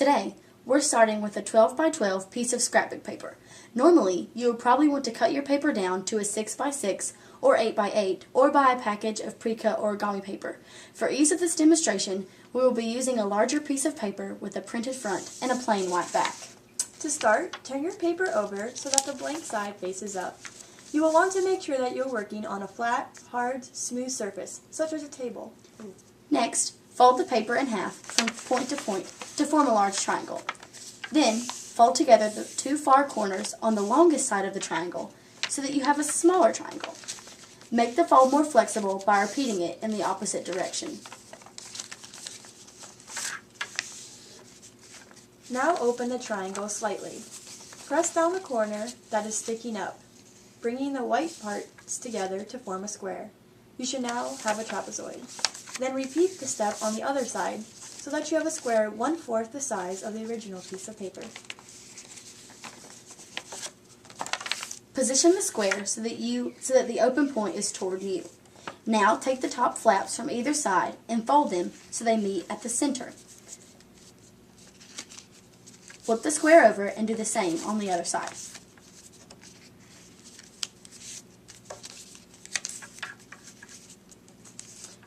Today, we're starting with a 12 by 12 piece of scrapbook paper. Normally, you would probably want to cut your paper down to a 6 by 6 or 8 by 8 or buy a package of pre-cut origami paper. For ease of this demonstration, we will be using a larger piece of paper with a printed front and a plain white back. To start, turn your paper over so that the blank side faces up. You will want to make sure that you're working on a flat, hard, smooth surface, such as a table. Next, fold the paper in half from point to form a large triangle. Then, fold together the two far corners on the longest side of the triangle so that you have a smaller triangle. Make the fold more flexible by repeating it in the opposite direction. Now open the triangle slightly. Press down the corner that is sticking up, bringing the white parts together to form a square. You should now have a trapezoid. Then repeat the step on the other side so that you have a square 1/4 the size of the original piece of paper. Position the square so that the open point is toward you. Now take the top flaps from either side and fold them so they meet at the center. Flip the square over and do the same on the other side.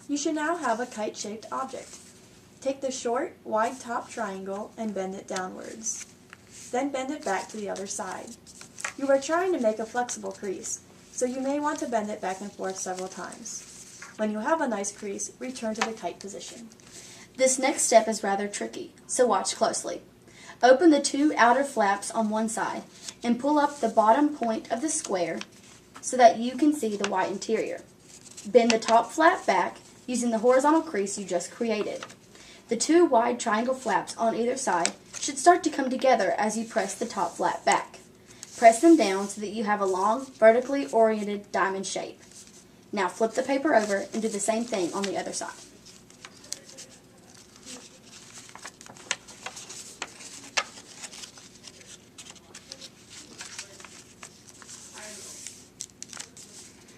You should now have a kite-shaped object. Take the short, wide top triangle and bend it downwards. Then bend it back to the other side. You are trying to make a flexible crease, so you may want to bend it back and forth several times. When you have a nice crease, return to the kite position. This next step is rather tricky, so watch closely. Open the two outer flaps on one side and pull up the bottom point of the square so that you can see the white interior. Bend the top flap back using the horizontal crease you just created. The two wide triangle flaps on either side should start to come together as you press the top flap back. Press them down so that you have a long, vertically oriented diamond shape. Now flip the paper over and do the same thing on the other side.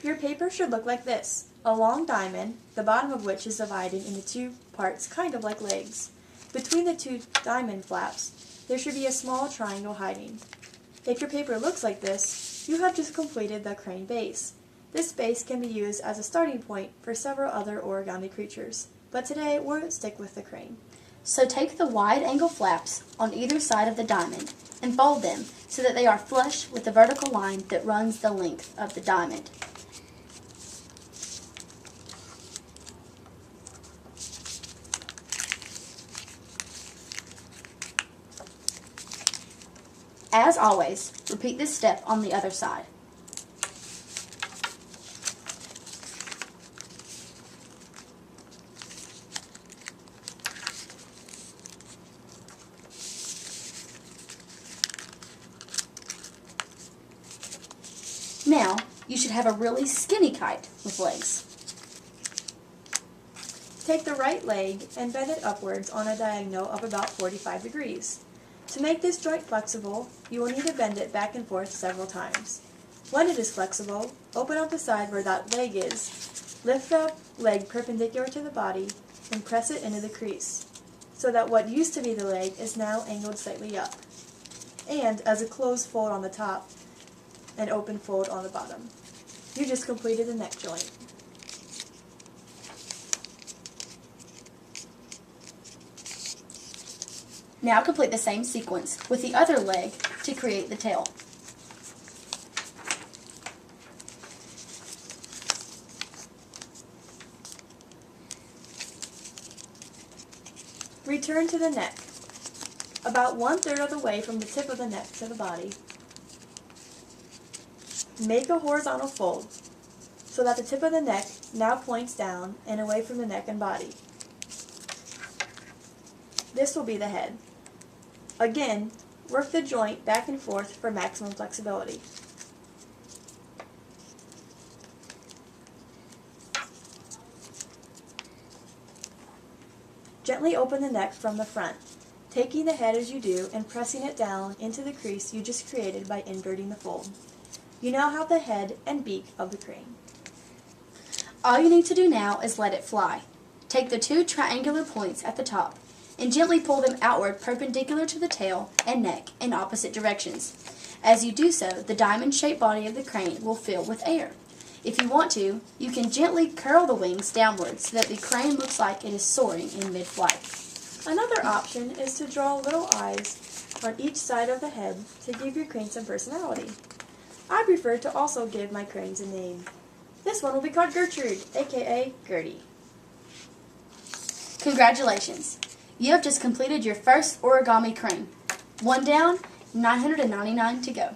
Your paper should look like this: a long diamond, the bottom of which is divided into two parts kind of like legs. Between the two diamond flaps, there should be a small triangle hiding. If your paper looks like this, you have just completed the crane base. This base can be used as a starting point for several other origami creatures, but today we'll stick with the crane. So take the wide angle flaps on either side of the diamond and fold them so that they are flush with the vertical line that runs the length of the diamond. As always, repeat this step on the other side. Now, you should have a really skinny kite with legs. Take the right leg and bend it upwards on a diagonal of about 45 degrees. To make this joint flexible, you will need to bend it back and forth several times. When it is flexible, open up the side where that leg is. Lift the leg perpendicular to the body and press it into the crease, so that what used to be the leg is now angled slightly up, and as a closed fold on the top, an open fold on the bottom. You just completed the neck joint. Now complete the same sequence with the other leg to create the tail. Return to the neck. About 1/3 of the way from the tip of the neck to the body, make a horizontal fold so that the tip of the neck now points down and away from the neck and body. This will be the head. Again, work the joint back and forth for maximum flexibility. Gently open the neck from the front, taking the head as you do and pressing it down into the crease you just created by inverting the fold. You now have the head and beak of the crane. All you need to do now is let it fly. Take the two triangular points at the top and gently pull them outward perpendicular to the tail and neck in opposite directions. As you do so, the diamond-shaped body of the crane will fill with air. If you want to, you can gently curl the wings downward so that the crane looks like it is soaring in mid-flight. Another option is to draw little eyes on each side of the head to give your crane some personality. I prefer to also give my cranes a name. This one will be called Gertrude, aka Gertie. Congratulations! You have just completed your first origami crane. One down, 999 to go.